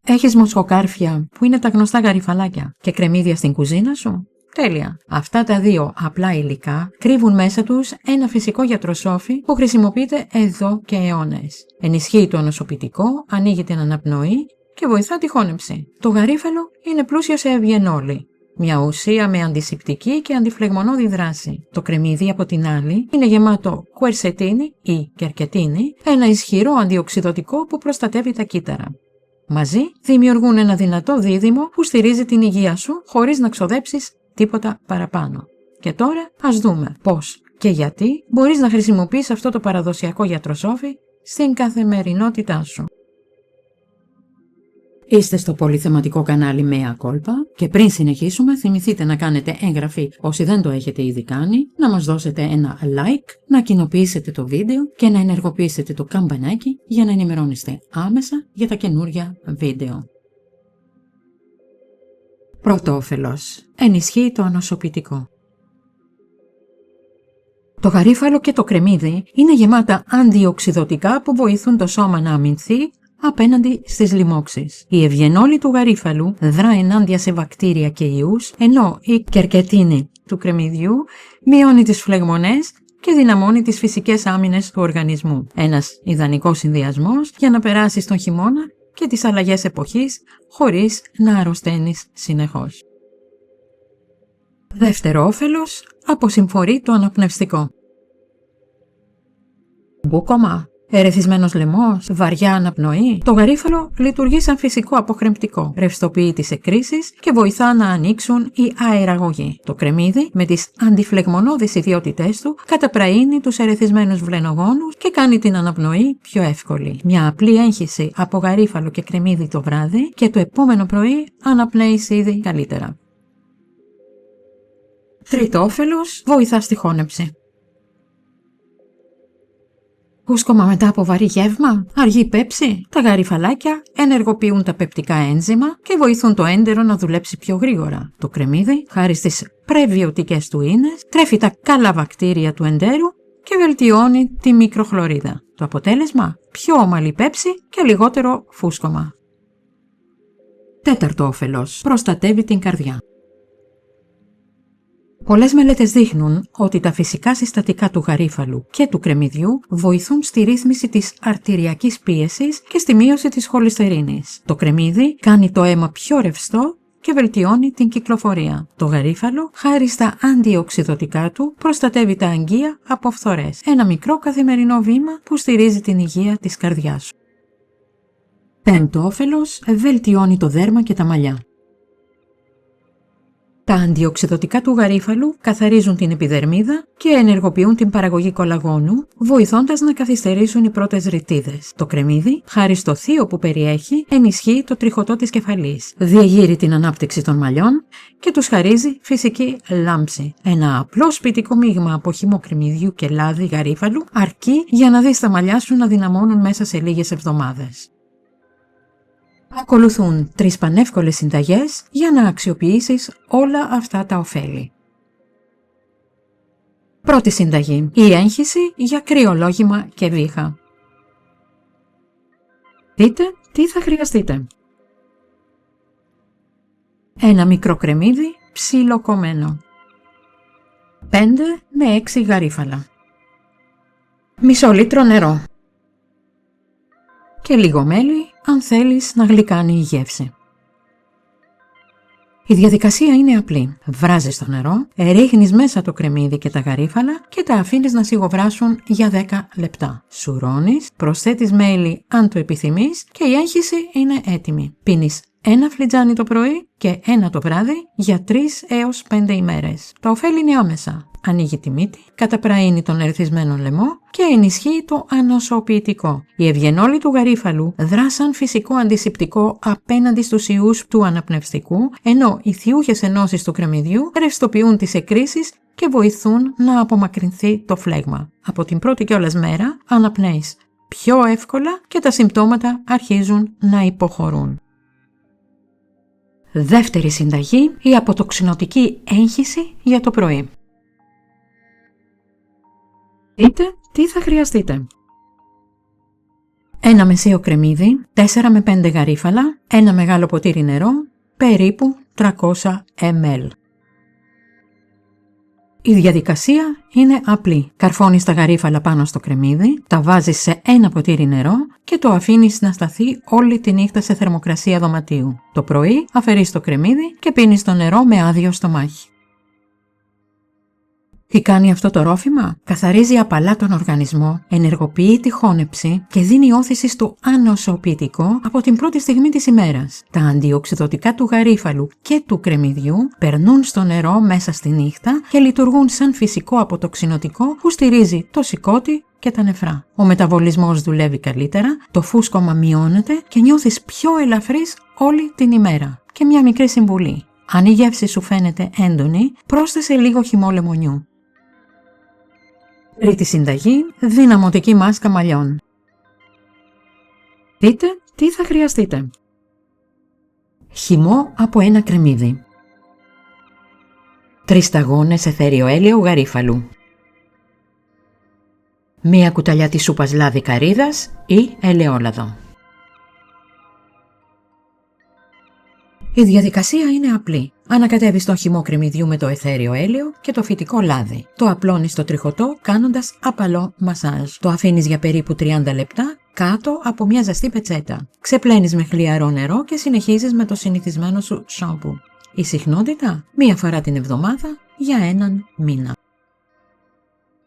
Έχεις μοσχοκάρφια που είναι τα γνωστά γαριφαλάκια και κρεμμύδια στην κουζίνα σου? Τέλεια! Αυτά τα δύο απλά υλικά κρύβουν μέσα τους ένα φυσικό γιατροσόφι που χρησιμοποιείται εδώ και αιώνες. Ενισχύει το ανοσοποιητικό, ανοίγει την αναπνοή και βοηθά τη χώνεψη. Το γαρίφαλο είναι πλούσιο σε ευγενόλη, μια ουσία με αντισηπτική και αντιφλεγμονώδη δράση. Το κρεμμύδι, από την άλλη, είναι γεμάτο κουερσετίνη ή κερκετίνη, ένα ισχυρό αντιοξυδωτικό που προστατεύει τα κύτταρα. Μαζί δημιουργούν ένα δυνατό δίδυμο που στηρίζει την υγεία σου χωρίς να ξοδέψεις τίποτα παραπάνω. Και τώρα ας δούμε πώς και γιατί μπορείς να χρησιμοποιείς αυτό το παραδοσιακό γιατροσόφι στην καθημερινότητά σου. Είστε στο πολυθεματικό κανάλι Mea Culpa και πριν συνεχίσουμε θυμηθείτε να κάνετε εγγραφή όσοι δεν το έχετε ήδη κάνει, να μας δώσετε ένα like, να κοινοποιήσετε το βίντεο και να ενεργοποιήσετε το καμπανάκι για να ενημερώνεστε άμεσα για τα καινούρια βίντεο. Πρώτο όφελος. Ενισχύει το ανοσοποιητικό. Το γαρίφαλο και το κρεμμύδι είναι γεμάτα αντιοξυδωτικά που βοηθούν το σώμα να αμυνθεί απέναντι στις λοιμώξεις. Η ευγενόλη του γαρίφαλου δρά ενάντια σε βακτήρια και ιούς, ενώ η κερκετίνη του κρεμμυδιού μειώνει τις φλεγμονές και δυναμώνει τις φυσικές άμυνες του οργανισμού. Ένας ιδανικός συνδυασμός για να περάσεις τον χειμώνα και τις αλλαγές εποχής χωρίς να αρρωσταίνεις συνεχώς. Δεύτερο όφελος, αποσυμφορεί το αναπνευστικό. Μπούκωμα, ερεθισμένος λαιμός, βαριά αναπνοή. Το γαρίφαλο λειτουργεί σαν φυσικό αποχρεμπτικό, ρευστοποιεί τις εκκρίσεις και βοηθά να ανοίξουν οι αεραγωγοί. Το κρεμμύδι, με τις αντιφλεγμονώδεις ιδιότητές του, καταπραίνει τους ερεθισμένους βλενογόνους και κάνει την αναπνοή πιο εύκολη. Μια απλή έγχυση από γαρίφαλο και κρεμμύδι το βράδυ και το επόμενο πρωί αναπνέεις ήδη καλύτερα. Τρίτο όφελος, βοηθά στη χώνεψη. Φούσκωμα μετά από βαρύ γεύμα, αργή πέψη. Τα γαριφαλάκια ενεργοποιούν τα πεπτικά ένζημα και βοηθούν το έντερο να δουλέψει πιο γρήγορα. Το κρεμμύδι, χάρη στις πρεβιωτικές του ίνες, τρέφει τα καλά βακτήρια του εντέρου και βελτιώνει τη μικροχλωρίδα. Το αποτέλεσμα, πιο ομαλή πέψη και λιγότερο φούσκωμα. Τέταρτο όφελος, προστατεύει την καρδιά. Πολλές μελέτες δείχνουν ότι τα φυσικά συστατικά του γαρίφαλου και του κρεμμυδιού βοηθούν στη ρύθμιση της αρτηριακής πίεσης και στη μείωση της χολυστερίνης. Το κρεμμύδι κάνει το αίμα πιο ρευστό και βελτιώνει την κυκλοφορία. Το γαρίφαλο, χάρη στα αντιοξυδωτικά του, προστατεύει τα αγγεία από φθορές. Ένα μικρό καθημερινό βήμα που στηρίζει την υγεία της καρδιάς σου. Πέμπτο όφελος, βελτιώνει το δέρμα και τα μαλλιά. Τα αντιοξυδωτικά του γαρίφαλου καθαρίζουν την επιδερμίδα και ενεργοποιούν την παραγωγή κολαγόνου, βοηθώντας να καθυστερήσουν οι πρώτες ρητίδες. Το κρεμμύδι, χάρη στο θείο που περιέχει, ενισχύει το τριχωτό της κεφαλής, διεγείρει την ανάπτυξη των μαλλιών και τους χαρίζει φυσική λάμψη. Ένα απλό σπιτικό μείγμα από χυμό κρεμμυδιού και λάδι γαρίφαλου αρκεί για να δεις τα μαλλιά σου να δυναμώνουν μέσα σε λίγες εβδομάδες. Ακολουθούν 3 πανεύκολες συνταγές για να αξιοποιήσεις όλα αυτά τα ωφέλη. Πρώτη συνταγή. Η έγχυση για κρυολόγημα και βήχα. Δείτε τι θα χρειαστείτε. Ένα μικρό κρεμμύδι ψιλοκομμένο. 5 με 6 γαρίφαλα. Μισό λίτρο νερό. Και λίγο μέλι αν θέλεις να γλυκάνει η γεύση. Η διαδικασία είναι απλή. Βράζεις το νερό, ρίχνεις μέσα το κρεμμύδι και τα γαρίφαλα και τα αφήνεις να σιγοβράσουν για 10 λεπτά. Σουρώνεις, προσθέτεις μέλι αν το επιθυμείς και η έγχυση είναι έτοιμη. Πίνεις 1 φλιτζάνι το πρωί και 1 το βράδυ για 3 έως 5 ημέρες. Τα ωφέλη είναι άμεσα. Ανοίγει τη μύτη, καταπραίνει τον ερεθισμένο λαιμό και ενισχύει το ανοσοποιητικό. Η ευγενόλη του γαρίφαλου δρά σαν φυσικό αντισηπτικό απέναντι στους ιούς του αναπνευστικού, ενώ οι θειούχες ενώσεις του κρεμμυδιού ρευστοποιούν τις εκκρίσεις και βοηθούν να απομακρυνθεί το φλέγμα. Από την πρώτη κιόλας μέρα αναπνέεις πιο εύκολα και τα συμπτώματα αρχίζουν να υποχωρούν. Δεύτερη συνταγή, η αποτοξινωτική έγχυση για το πρωί. Δείτε τι θα χρειαστείτε. ένα μεσαίο κρεμμύδι, 4 με 5 γαρίφαλα, ένα μεγάλο ποτήρι νερό, περίπου 300 ml. Η διαδικασία είναι απλή. Καρφώνεις τα γαρίφαλα πάνω στο κρεμμύδι, τα βάζεις σε ένα ποτήρι νερό και το αφήνεις να σταθεί όλη τη νύχτα σε θερμοκρασία δωματίου. Το πρωί αφαιρείς το κρεμμύδι και πίνεις το νερό με άδειο στομάχι. Τι κάνει αυτό το ρόφημα? Καθαρίζει απαλά τον οργανισμό, ενεργοποιεί τη χώνεψη και δίνει όθηση στο ανοσοποιητικό από την πρώτη στιγμή της ημέρας. Τα αντιοξυδωτικά του γαρίφαλου και του κρεμμυδιού περνούν στο νερό μέσα στη νύχτα και λειτουργούν σαν φυσικό αποτοξινωτικό που στηρίζει το σηκώτη και τα νεφρά. Ο μεταβολισμός δουλεύει καλύτερα, το φούσκωμα μειώνεται και νιώθεις πιο ελαφρύς όλη την ημέρα. Και μια μικρή συμβουλή. Αν η γεύση σου φαίνεται έντονη, πρόσθεσε λίγο χυμό λεμονιού. Τρίτη συνταγή, δυναμωτική μάσκα μαλλιών. Δείτε τι θα χρειαστείτε. Χυμό από ένα κρεμμύδι. 3 σταγόνες αιθέριο έλαιο γαρίφαλου. 1 κουταλιά της σούπας λάδι καρύδας ή ελαιόλαδο. Η διαδικασία είναι απλή. Ανακατεύεις τον χυμό κρεμμυδιού με το αιθέριο έλαιο και το φυτικό λάδι. Το απλώνεις στο τριχωτό κάνοντας απαλό μασάζ. Το αφήνεις για περίπου 30 λεπτά κάτω από μια ζεστή πετσέτα. Ξεπλένεις με χλιαρό νερό και συνεχίζεις με το συνηθισμένο σου σάμπου. Η συχνότητα 1 φορά την εβδομάδα για 1 μήνα.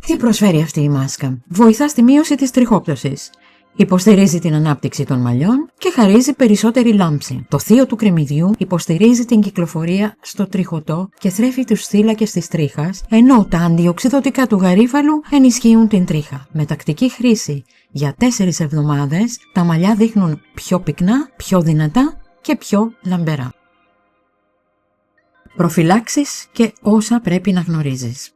Τι προσφέρει αυτή η μάσκα? Βοηθά στη μείωση της τριχόπτωσης. Υποστηρίζει την ανάπτυξη των μαλλιών και χαρίζει περισσότερη λάμψη. Το θείο του κρεμμυδιού υποστηρίζει την κυκλοφορία στο τριχωτό και θρέφει τους θύλακες της τρίχας, ενώ τα αντιοξυδωτικά του γαρίφαλου ενισχύουν την τρίχα. Με τακτική χρήση για 4 εβδομάδες τα μαλλιά δείχνουν πιο πυκνά, πιο δυνατά και πιο λαμπερά. Προφυλάξεις και όσα πρέπει να γνωρίζεις.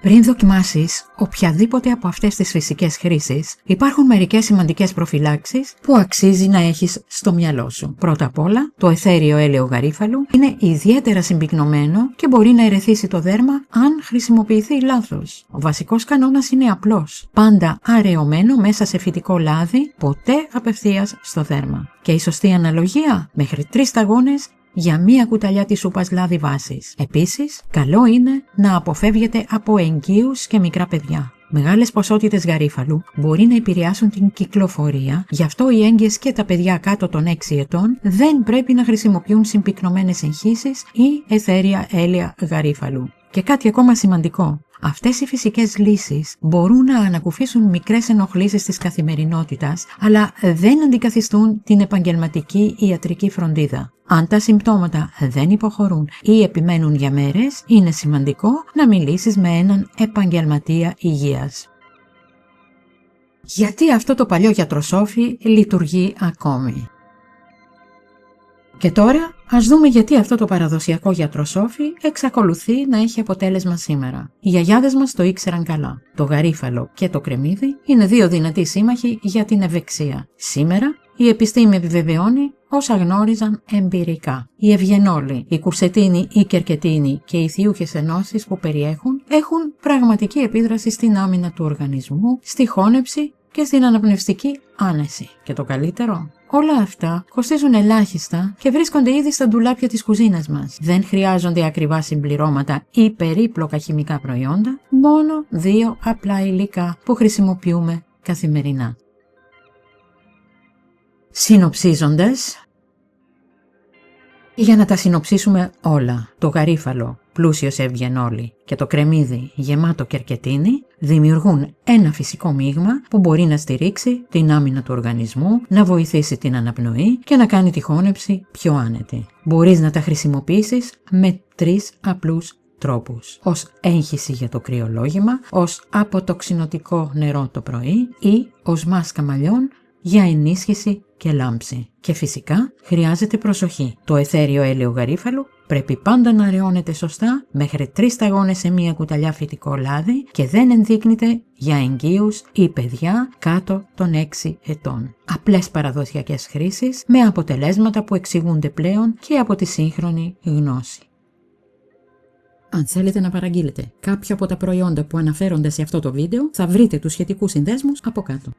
Πριν δοκιμάσεις οποιαδήποτε από αυτές τις φυσικές χρήσεις, υπάρχουν μερικές σημαντικές προφυλάξεις που αξίζει να έχεις στο μυαλό σου. Πρώτα απ' όλα, το αιθέριο έλαιο γαρίφαλου είναι ιδιαίτερα συμπυκνωμένο και μπορεί να ερεθίσει το δέρμα αν χρησιμοποιηθεί λάθος. Ο βασικός κανόνας είναι απλός. Πάντα αραιωμένο μέσα σε φυτικό λάδι, ποτέ απευθείας στο δέρμα. Και η σωστή αναλογία, μέχρι 3 σταγόνες για 1 κουταλιά της σούπας λάδι βάσης. Επίσης, καλό είναι να αποφεύγετε από εγγύους και μικρά παιδιά. Μεγάλες ποσότητες γαρίφαλου μπορεί να επηρεάσουν την κυκλοφορία, γι' αυτό οι έγκυες και τα παιδιά κάτω των 6 ετών δεν πρέπει να χρησιμοποιούν συμπυκνωμένες εγχύσεις ή αιθέρια έλαια γαρίφαλου. Και κάτι ακόμα σημαντικό. Αυτές οι φυσικές λύσεις μπορούν να ανακουφίσουν μικρές ενοχλήσεις της καθημερινότητας, αλλά δεν αντικαθιστούν την επαγγελματική ιατρική φροντίδα. Αν τα συμπτώματα δεν υποχωρούν ή επιμένουν για μέρες, είναι σημαντικό να μιλήσεις με έναν επαγγελματία υγείας. Γιατί αυτό το παλιό γιατροσόφι λειτουργεί ακόμη? Και τώρα ας δούμε γιατί αυτό το παραδοσιακό γιατροσόφι εξακολουθεί να έχει αποτέλεσμα σήμερα. Οι γιαγιάδες μας το ήξεραν καλά. Το γαρίφαλο και το κρεμμύδι είναι 2 δυνατοί σύμμαχοι για την ευεξία. Σήμερα η επιστήμη επιβεβαιώνει όσα γνώριζαν εμπειρικά. Η ευγενόλη, η κουρσετίνη, η κερκετίνη και οι θειούχες ενώσεις που περιέχουν έχουν πραγματική επίδραση στην άμυνα του οργανισμού, στη χώνεψη και στην αναπνευστική άνεση. Και το καλύτερο, όλα αυτά κοστίζουν ελάχιστα και βρίσκονται ήδη στα ντουλάπια της κουζίνας μας. Δεν χρειάζονται ακριβά συμπληρώματα ή περίπλοκα χημικά προϊόντα, μόνο 2 απλά υλικά που χρησιμοποιούμε καθημερινά. Συνοψίζοντας, για να τα συνοψίσουμε όλα, το γαρίφαλο πλούσιο σε ευγενόλη και το κρεμμύδι γεμάτο κερκετίνη δημιουργούν ένα φυσικό μείγμα που μπορεί να στηρίξει την άμυνα του οργανισμού, να βοηθήσει την αναπνοή και να κάνει τη χώνεψη πιο άνετη. Μπορείς να τα χρησιμοποιήσεις με 3 απλούς τρόπους. Ως έγχυση για το κρυολόγημα, ως αποτοξινωτικό νερό το πρωί ή ως μάσκα μαλλιών για ενίσχυση και λάμψη. Και φυσικά χρειάζεται προσοχή. Το αιθέριο έλαιο γαρίφαλου πρέπει πάντα να αραιώνεται σωστά μέχρι 3 σταγόνες σε 1 κουταλιά φυτικό λάδι και δεν ενδείκνυται για εγγύους ή παιδιά κάτω των 6 ετών. Απλές παραδοσιακές χρήσεις με αποτελέσματα που εξηγούνται πλέον και από τη σύγχρονη γνώση. Αν θέλετε να παραγγείλετε κάποιο από τα προϊόντα που αναφέρονται σε αυτό το βίντεο, θα βρείτε τους σχετικούς συνδέσμους από κάτω.